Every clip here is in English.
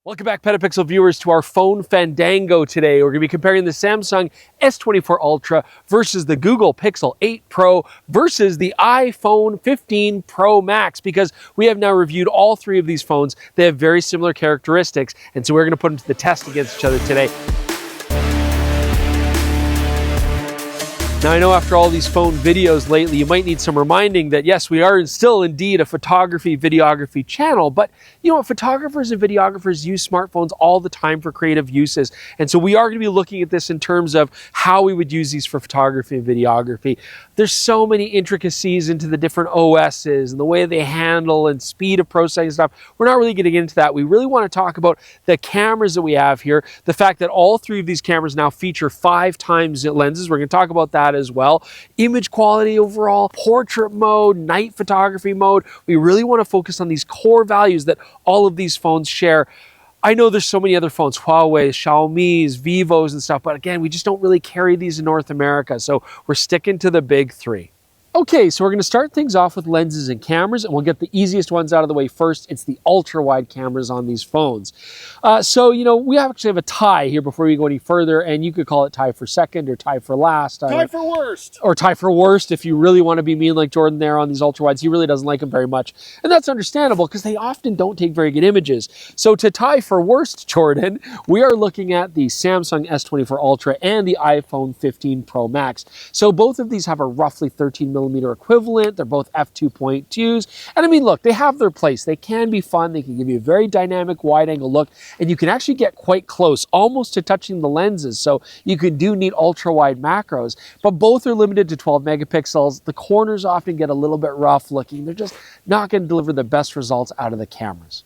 Welcome back, PetaPixel viewers, to our phone Fandango today. We're going to be comparing the Samsung S24 Ultra versus the Google Pixel 8 Pro versus the iPhone 15 Pro Max, because we have now reviewed all three of these phones. They have very similar characteristics, and so we're going to put them to the test against each other today. Now, I know after all these phone videos lately, you might need some reminding that yes, we are still indeed a photography, videography channel, but you know what, photographers and videographers use smartphones all the time for creative uses. And so we are going to be looking at this in terms of how we would use these for photography and videography. There's so many intricacies into the different OSs and the way they handle and speed of processing stuff. We're not really going to get into that. We really want to talk about the cameras that we have here, the fact that all three of these cameras now feature 5x lenses. We're going to talk about that as well. Image quality overall, portrait mode, night photography mode. We really want to focus on these core values that all of these phones share. I know there's so many other phones, Huawei, Xiaomi's, Vivos and stuff, but again, we just don't really carry these in North America, so we're sticking to the big three. Okay, so we're going to start things off with lenses and cameras, and we'll get the easiest ones out of the way first. It's the ultra-wide cameras on these phones. So, you know, we actually have a tie here before we go any further, and you could call it tie for second or tie for last. Tie for worst. Or tie for worst if you really want to be mean like Jordan there on these ultra-wides. He really doesn't like them very much. And that's understandable because they often don't take very good images. So to tie for worst, Jordan, we are looking at the Samsung S24 Ultra and the iPhone 15 Pro Max. So both of these have a roughly 13mm equivalent. They're both f2.2s. And I mean, look, they have their place. They can be fun. They can give you a very dynamic wide angle look, and you can actually get quite close, almost to touching the lenses. So you can do neat ultra wide macros, but both are limited to 12 megapixels. The corners often get a little bit rough looking. They're just not going to deliver the best results out of the cameras.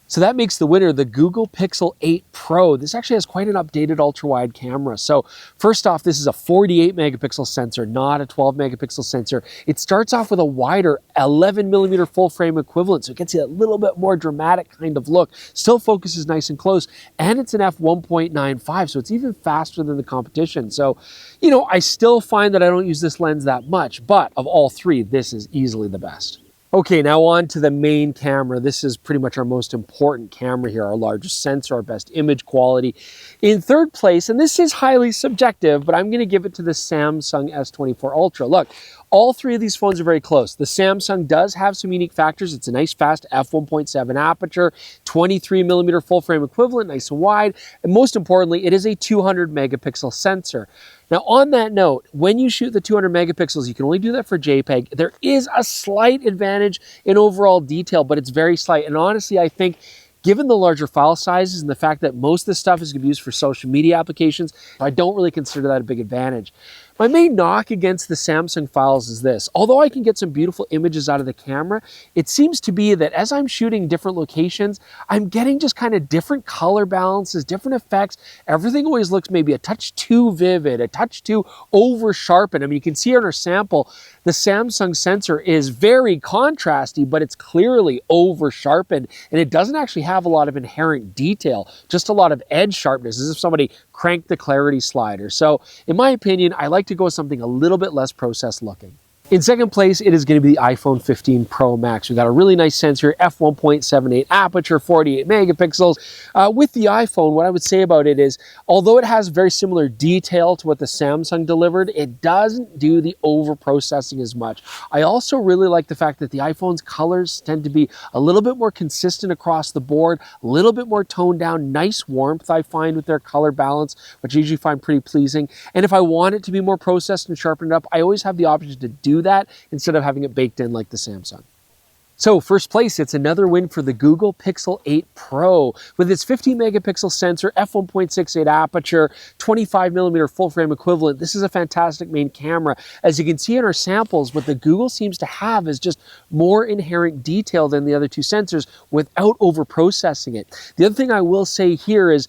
So that makes the winner the Google Pixel 8 Pro. This actually has quite an updated ultra-wide camera. So first off, this is a 48 megapixel sensor, not a 12 megapixel sensor. It starts off with a wider 11mm full frame equivalent, so it gets you a little bit more dramatic kind of look. Still focuses nice and close, and it's an f1.95, so it's even faster than the competition. So, you know, I still find that I don't use this lens that much, but of all three, this is easily the best. Okay, now on to the main camera. This is pretty much our most important camera here, our largest sensor, our best image quality. In third place, and this is highly subjective, but I'm going to give it to the Samsung S24 Ultra. Look, all three of these phones are very close. The Samsung does have some unique factors. It's a nice fast f1.7 aperture, 23mm full frame equivalent, nice and wide, and most importantly, it is a 200 megapixel sensor. Now, on that note, when you shoot the 200 megapixels, you can only do that for JPEG. There is a slight advantage in overall detail, but it's very slight. And honestly, I think given the larger file sizes and the fact that most of this stuff is going to be used for social media applications, I don't really consider that a big advantage. My main knock against the Samsung files is this. Although I can get some beautiful images out of the camera, it seems to be that as I'm shooting different locations, I'm getting just kind of different color balances, different effects. Everything always looks maybe a touch too vivid, a touch too over sharpened. I mean, you can see on our sample, the Samsung sensor is very contrasty, but it's clearly over sharpened, and it doesn't actually have a lot of inherent detail, just a lot of edge sharpness, as if somebody cranked the clarity slider. So in my opinion, I like to go with something a little bit less processed looking. In second place, it is going to be the iPhone 15 Pro Max. We've got a really nice sensor, f1.78 aperture, 48 megapixels. With the iPhone, what I would say about it is, although it has very similar detail to what the Samsung delivered, it doesn't do the over-processing as much. I also really like the fact that the iPhone's colors tend to be a little bit more consistent across the board, a little bit more toned down, nice warmth I find with their color balance, which I usually find pretty pleasing. And if I want it to be more processed and sharpened up, I always have the option to do that instead of having it baked in like the Samsung. So first place, it's another win for the Google Pixel 8 Pro. With its 15 megapixel sensor, f1.68 aperture, 25mm full frame equivalent, this is a fantastic main camera. As you can see in our samples, what the Google seems to have is just more inherent detail than the other two sensors without over processing it. The other thing I will say here is,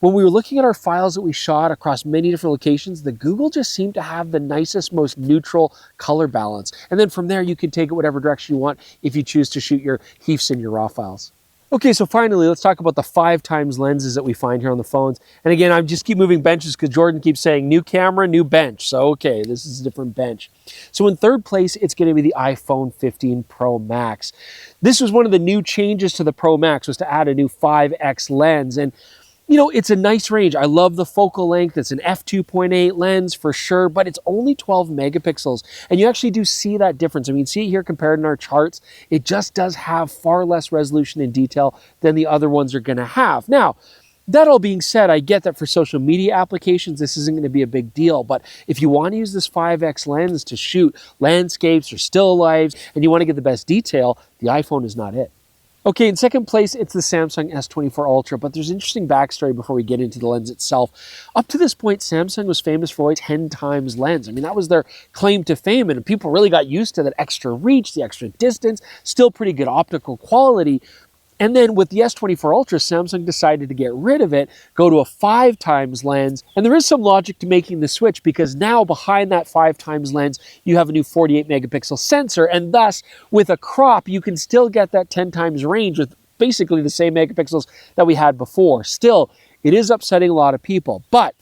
when we were looking at our files that we shot across many different locations, the Google just seemed to have the nicest, most neutral color balance. And then from there, you can take it whatever direction you want if you choose to shoot your HEIFs and your RAW files. Okay, so finally, let's talk about the 5x lenses that we find here on the phones. And again, I just keep moving benches because Jordan keeps saying new camera, new bench. So, okay, this is a different bench. So in third place, it's going to be the iPhone 15 Pro Max. This was one of the new changes to the Pro Max, was to add a new 5x lens. And you know, it's a nice range. I love the focal length. It's an f2.8 lens for sure, but it's only 12 megapixels. And you actually do see that difference. I mean, see it here compared in our charts. It just does have far less resolution and detail than the other ones are going to have. Now, that all being said, I get that for social media applications, this isn't going to be a big deal. But if you want to use this 5x lens to shoot landscapes or still lifes, and you want to get the best detail, the iPhone is not it. Okay, in second place, it's the Samsung S24 Ultra, but there's interesting backstory before we get into the lens itself. Up to this point, Samsung was famous for a 10x lens. I mean, that was their claim to fame, and people really got used to that extra reach, the extra distance, still pretty good optical quality. And then with the S24 Ultra, Samsung decided to get rid of it, go to a 5x lens. And there is some logic to making the switch because now behind that 5x lens, you have a new 48 megapixel sensor. And thus, with a crop, you can still get that 10x range with basically the same megapixels that we had before. Still, it is upsetting a lot of people. But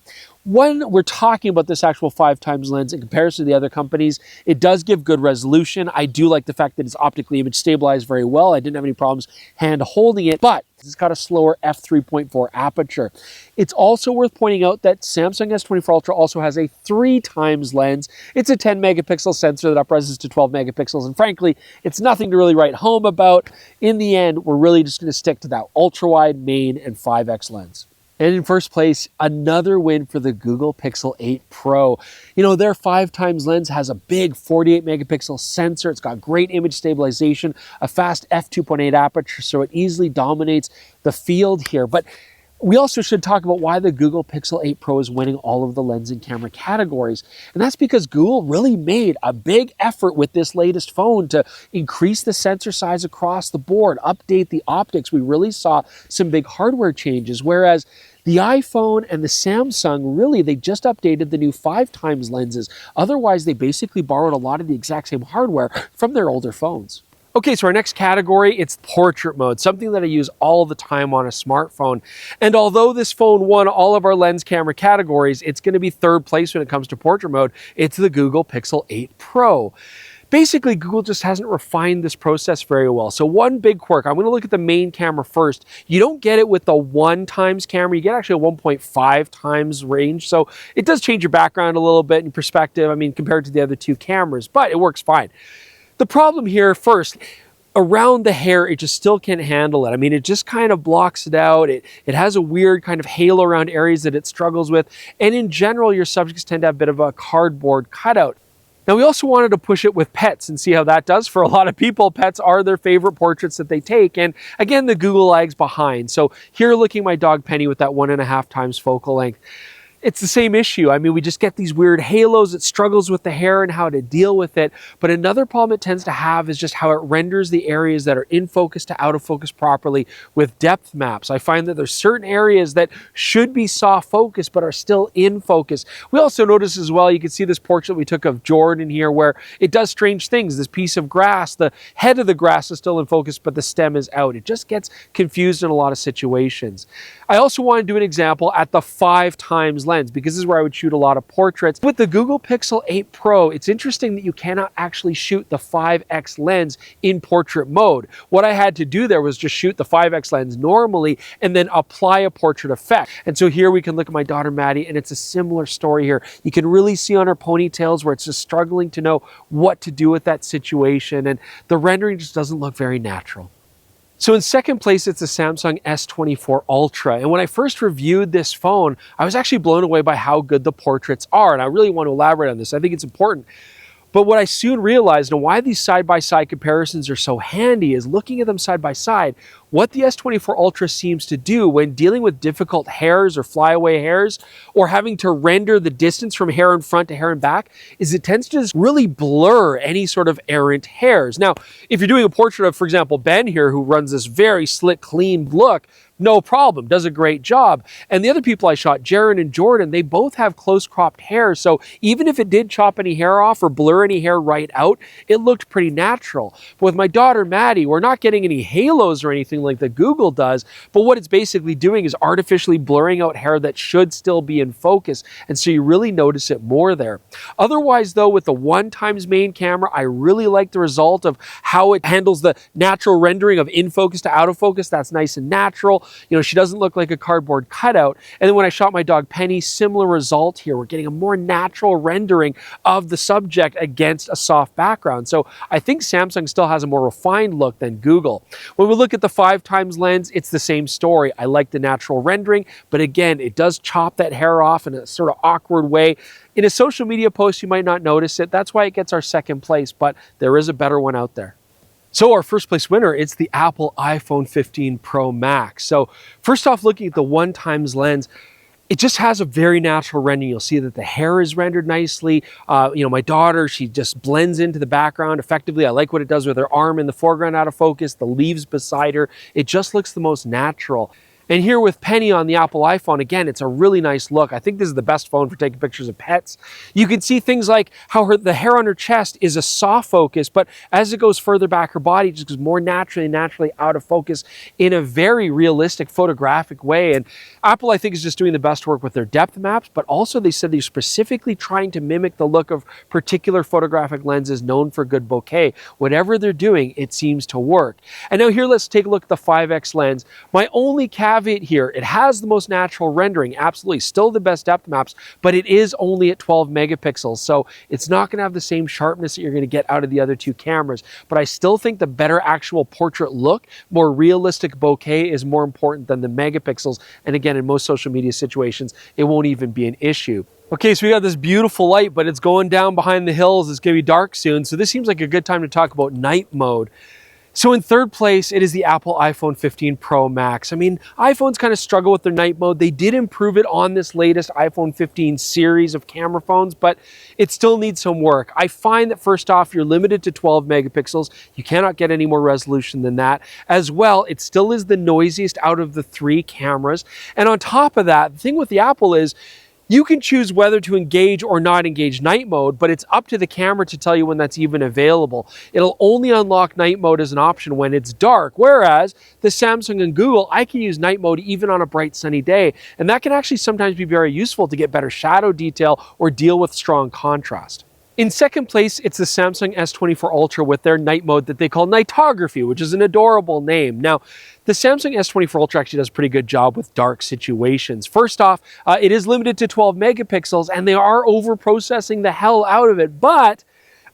when we're talking about this actual 5x lens in comparison to the other companies, it does give good resolution. I do like the fact that it's optically image stabilized very well. I didn't have any problems hand holding it, but it's got a slower f3.4 aperture. It's also worth pointing out that Samsung S24 Ultra also has a 3x lens. It's a 10 megapixel sensor that upresses to 12 megapixels. And frankly, it's nothing to really write home about. In the end, we're really just going to stick to that ultra-wide main and 5x lens. And in first place, another win for the Google Pixel 8 Pro. You know, their 5x lens has a big 48 megapixel sensor. It's got great image stabilization, a fast f2.8 aperture, so it easily dominates the field here. But we also should talk about why the Google Pixel 8 Pro is winning all of the lens and camera categories. And that's because Google really made a big effort with this latest phone to increase the sensor size across the board, update the optics. We really saw some big hardware changes, whereas the iPhone and the Samsung, really, they just updated the new 5x lenses. Otherwise, they basically borrowed a lot of the exact same hardware from their older phones. Okay, so our next category, it's portrait mode, something that I use all the time on a smartphone. And although this phone won all of our lens camera categories, it's going to be third place when it comes to portrait mode. It's the Google Pixel 8 Pro. Basically, Google just hasn't refined this process very well. So one big quirk, I'm going to look at the main camera first. You don't get it with the 1x camera. You get actually a 1.5x range. So it does change your background a little bit in perspective, I mean, compared to the other two cameras, but it works fine. The problem here, first, around the hair, it just still can't handle it. I mean, it just kind of blocks it out. It has a weird kind of halo around areas that it struggles with. And in general, your subjects tend to have a bit of a cardboard cutout. Now, we also wanted to push it with pets and see how that does. For a lot of people, pets are their favorite portraits that they take. And again, the Google lags behind. So here looking at my dog Penny with that 1.5x focal length. It's the same issue. I mean, we just get these weird halos. It struggles with the hair and how to deal with it. But another problem it tends to have is just how it renders the areas that are in focus to out of focus properly with depth maps. I find that there's certain areas that should be soft focus but are still in focus. We also notice as well, you can see this portrait we took of Jordan here where it does strange things. This piece of grass, the head of the grass is still in focus, but the stem is out. It just gets confused in a lot of situations. I also want to do an example at the 5x lens because this is where I would shoot a lot of portraits. With the Google Pixel 8 Pro, it's interesting that you cannot actually shoot the 5x lens in portrait mode. What I had to do there was just shoot the 5x lens normally and then apply a portrait effect. And so here we can look at my daughter Maddie, and it's a similar story here. You can really see on her ponytails where it's just struggling to know what to do with that situation, and the rendering just doesn't look very natural. So in second place, it's the Samsung S24 Ultra. And when I first reviewed this phone, I was actually blown away by how good the portraits are. And I really want to elaborate on this. I think it's important. But what I soon realized, and why these side-by-side comparisons are so handy, is looking at them side by side, what the S24 Ultra seems to do when dealing with difficult hairs or flyaway hairs, or having to render the distance from hair in front to hair in back, is it tends to just really blur any sort of errant hairs. Now, if you're doing a portrait of, for example, Ben here, who runs this very slick, clean look, no problem, does a great job. And the other people I shot, Jaron and Jordan, they both have close cropped hair. So even if it did chop any hair off or blur any hair right out, it looked pretty natural. But with my daughter, Maddie, we're not getting any halos or anything like the Google does, but what it's basically doing is artificially blurring out hair that should still be in focus. And so you really notice it more there. Otherwise though, with the 1x main camera, I really like the result of how it handles the natural rendering of in focus to out of focus. That's nice and natural. You know, she doesn't look like a cardboard cutout. And then when I shot my dog Penny, similar result here. We're getting a more natural rendering of the subject against a soft background. So I think Samsung still has a more refined look than Google. When we look at the 5x lens, it's the same story. I like the natural rendering, but again, it does chop that hair off in a sort of awkward way. In a social media post, you might not notice it. That's why it gets our second place, but there is a better one out there. So our first place winner, it's the Apple iPhone 15 Pro Max. So first off, looking at the 1x lens, it just has a very natural rendering. You'll see that the hair is rendered nicely. You know, my daughter, she just blends into the background effectively. I like what it does with her arm in the foreground out of focus, the leaves beside her. It just looks the most natural. And here with Penny on the Apple iPhone, again, it's a really nice look. I think this is the best phone for taking pictures of pets. You can see things like how the hair on her chest is a soft focus, but as it goes further back her body, it just goes more naturally out of focus in a very realistic photographic way. And Apple, I think, is just doing the best work with their depth maps, but also they said they're specifically trying to mimic the look of particular photographic lenses known for good bokeh. Whatever they're doing, it seems to work. And now here, let's take a look at the 5X lens. My only caveat here, it has the most natural rendering, absolutely, still the best depth maps, but it is only at 12 megapixels, so it's not going to have the same sharpness that you're going to get out of the other two cameras. But I still think the better actual portrait look, more realistic bokeh is more important than the megapixels, and again, in most social media situations, it won't even be an issue. Okay, so we got this beautiful light, but it's going down behind the hills. It's going to be dark soon, so this seems like a good time to talk about night mode. So in third place, it is the Apple iPhone 15 Pro Max. I mean, iPhones kind of struggle with their night mode. They did improve it on this latest iPhone 15 series of camera phones, but it still needs some work. I find that first off, you're limited to 12 megapixels. You cannot get any more resolution than that. As well, it still is the noisiest out of the three cameras. And on top of that, the thing with the Apple is, you can choose whether to engage or not engage night mode, but it's up to the camera to tell you when that's even available. It'll only unlock night mode as an option when it's dark, whereas the Samsung and Google, I can use night mode even on a bright sunny day, and that can actually sometimes be very useful to get better shadow detail or deal with strong contrast. In second place, it's the Samsung S24 Ultra with their night mode that they call nightography, which is an adorable name. Now, the Samsung S24 Ultra actually does a pretty good job with dark situations. First off, it is limited to 12 megapixels, and they are over-processing the hell out of it, but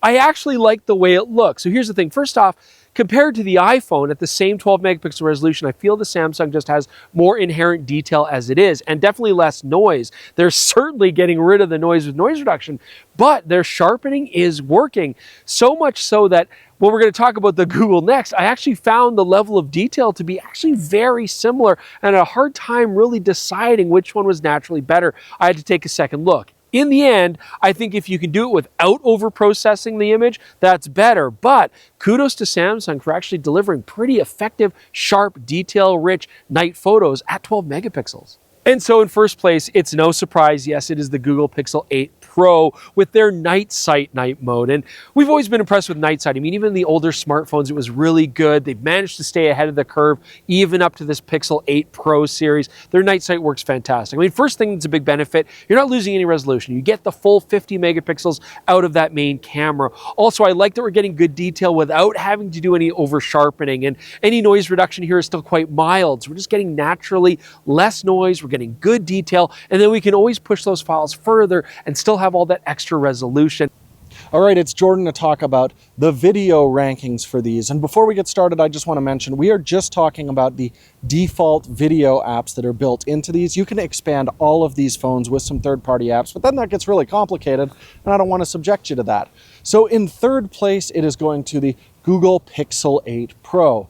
I actually like the way it looks. So here's the thing. First off, compared to the iPhone at the same 12 megapixel resolution, I feel the Samsung just has more inherent detail as it is, and definitely less noise. They're certainly getting rid of the noise with noise reduction, but their sharpening is working. So much so that when we're going to talk about the Google next, I actually found the level of detail to be actually very similar, and a hard time really deciding which one was naturally better. I had to take a second look. In the end, I think if you can do it without over-processing the image, that's better. But kudos to Samsung for actually delivering pretty effective, sharp, detail-rich night photos at 12 megapixels. And so in first place, it's no surprise, yes, it is the Google Pixel 8 Pro with their night sight night mode. And we've always been impressed with night sight. I mean, even the older smartphones, it was really good. They've managed to stay ahead of the curve, even up to this Pixel 8 Pro series. Their night sight works fantastic. I mean, first thing that's a big benefit, you're not losing any resolution. You get the full 50 megapixels out of that main camera. Also, I like that we're getting good detail without having to do any over sharpening, and any noise reduction here is still quite mild. So we're just getting naturally less noise. We're getting good detail, and then we can always push those files further and still have all that extra resolution. All right, it's Jordan to talk about the video rankings for these. And before we get started, I just want to mention, we are just talking about the default video apps that are built into these. You can expand all of these phones with some third-party apps, but then that gets really complicated, and I don't want to subject you to that. So in third place, it is going to the Google Pixel 8 Pro.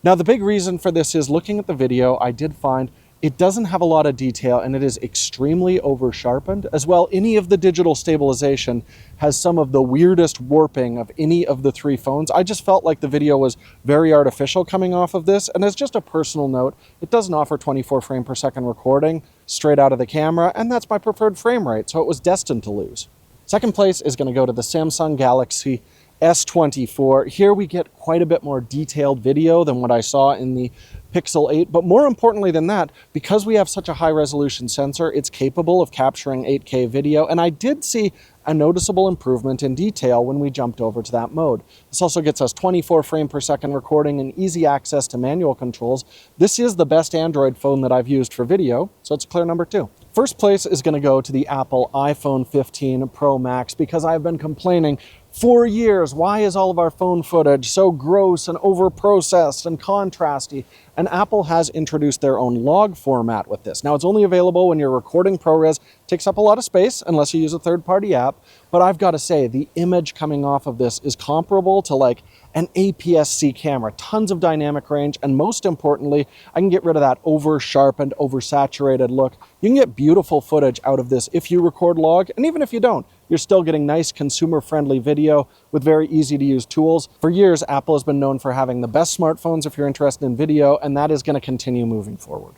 Now, the big reason for this is, looking at the video, I did find It doesn't have a lot of detail and it is extremely over sharpened. As well, any of the digital stabilization has some of the weirdest warping of any of the three phones. I just felt like the video was very artificial coming off of this. And as just a personal note, it doesn't offer 24 frame per second recording straight out of the camera, and that's my preferred frame rate, so it was destined to lose. Second place is going to go to the Samsung Galaxy S24. Here we get quite a bit more detailed video than what I saw in the Pixel 8, but more importantly than that, because we have such a high resolution sensor, it's capable of capturing 8K video, and I did see a noticeable improvement in detail when we jumped over to that mode. This also gets us 24 frame per second recording and easy access to manual controls. This is the best Android phone that I've used for video, so it's clear number 2. First place is going to go to the Apple iPhone 15 Pro Max, because I've been complaining for years, why is all of our phone footage so gross and over-processed and contrasty? And Apple has introduced their own log format with this. Now, it's only available when you're recording ProRes. Takes up a lot of space unless you use a third-party app. But I've got to say, the image coming off of this is comparable to like an APS-C camera. Tons of dynamic range, and most importantly, I can get rid of that over-sharpened, over-saturated look. You can get beautiful footage out of this if you record log, and even if you don't, you're still getting nice consumer-friendly video with very easy-to-use tools. For years, Apple has been known for having the best smartphones if you're interested in video, and that is going to continue moving forward.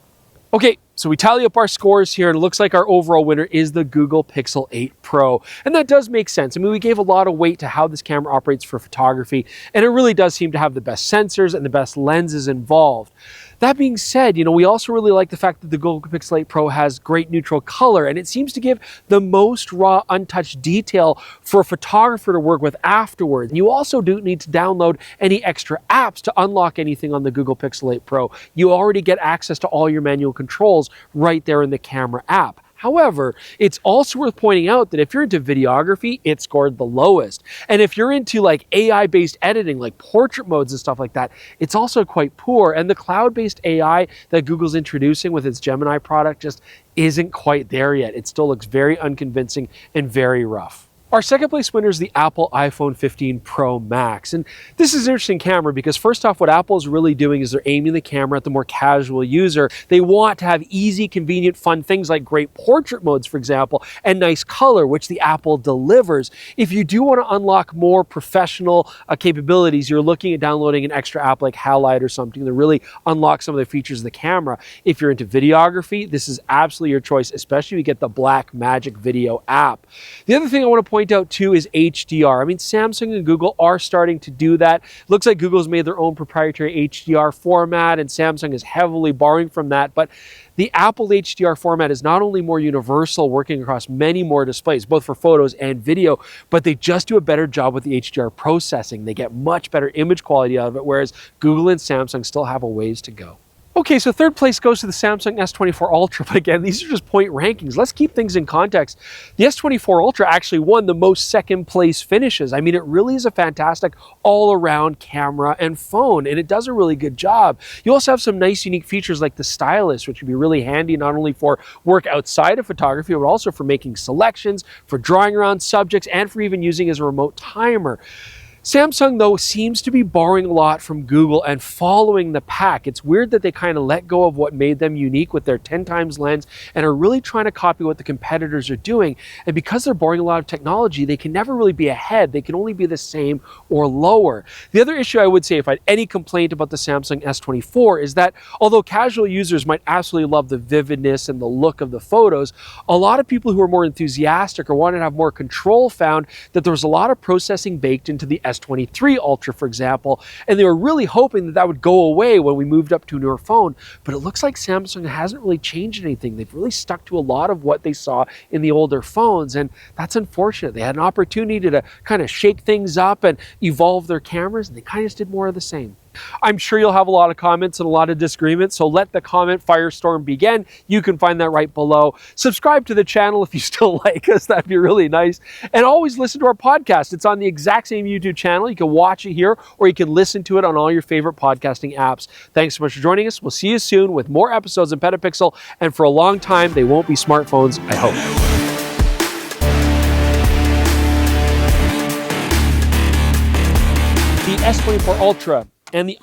Okay, so we tally up our scores here, and it looks like our overall winner is the Google Pixel 8 Pro. And that does make sense. I mean, we gave a lot of weight to how this camera operates for photography, and it really does seem to have the best sensors and the best lenses involved. That being said, we also really like the fact that the Google Pixel 8 Pro has great neutral color, and it seems to give the most raw, untouched detail for a photographer to work with afterwards. You also don't need to download any extra apps to unlock anything on the Google Pixel 8 Pro. You already get access to all your manual controls right there in the camera app. However, it's also worth pointing out that if you're into videography, it scored the lowest. And if you're into like AI-based editing, like portrait modes and stuff like that, it's also quite poor. And the cloud-based AI that Google's introducing with its Gemini product just isn't quite there yet. It still looks very unconvincing and very rough. Our second place winner is the Apple iPhone 15 Pro Max. And this is an interesting camera because first off, what Apple is really doing is they're aiming the camera at the more casual user. They want to have easy, convenient, fun things like great portrait modes, for example, and nice color, which the Apple delivers. If you do want to unlock more professional capabilities, you're looking at downloading an extra app like Halide or something to really unlock some of the features of the camera. If you're into videography, this is absolutely your choice, especially if you get the Blackmagic Video app. The other thing I want to point out too is HDR. I mean, Samsung and Google are starting to do that. Looks like Google's made their own proprietary HDR format, and Samsung is heavily borrowing from that. But the Apple HDR format is not only more universal, working across many more displays, both for photos and video, but they just do a better job with the HDR processing. They get much better image quality out of it, whereas Google and Samsung still have a ways to go. Okay, so third place goes to the Samsung S24 Ultra, but again, these are just point rankings. Let's keep things in context. The S24 Ultra actually won the most second place finishes. I mean, it really is a fantastic all-around camera and phone, and it does a really good job. You also have some nice unique features like the stylus, which would be really handy not only for work outside of photography, but also for making selections, for drawing around subjects, and for even using as a remote timer. Samsung, though, seems to be borrowing a lot from Google and following the pack. It's weird that they kind of let go of what made them unique with their 10 times lens and are really trying to copy what the competitors are doing. And because they're borrowing a lot of technology, they can never really be ahead. They can only be the same or lower. The other issue I would say, if I had any complaint about the Samsung S24, is that although casual users might absolutely love the vividness and the look of the photos, a lot of people who are more enthusiastic or wanted to have more control found that there was a lot of processing baked into the S23 Ultra, for example, and they were really hoping that that would go away when we moved up to a newer phone, but it looks like Samsung hasn't really changed anything. They've really stuck to a lot of what they saw in the older phones, and that's unfortunate. They had an opportunity to kind of shake things up and evolve their cameras, and they kind of just did more of the same. I'm sure you'll have a lot of comments and a lot of disagreements, so let the comment firestorm begin. You can find that right below. Subscribe to the channel if you still like us. That'd be really nice. And always listen to our podcast. It's on the exact same YouTube channel. You can watch it here, or you can listen to it on all your favorite podcasting apps. Thanks so much for joining us. We'll see you soon with more episodes of PetaPixel, and for a long time, they won't be smartphones, I hope. The S24 Ultra and the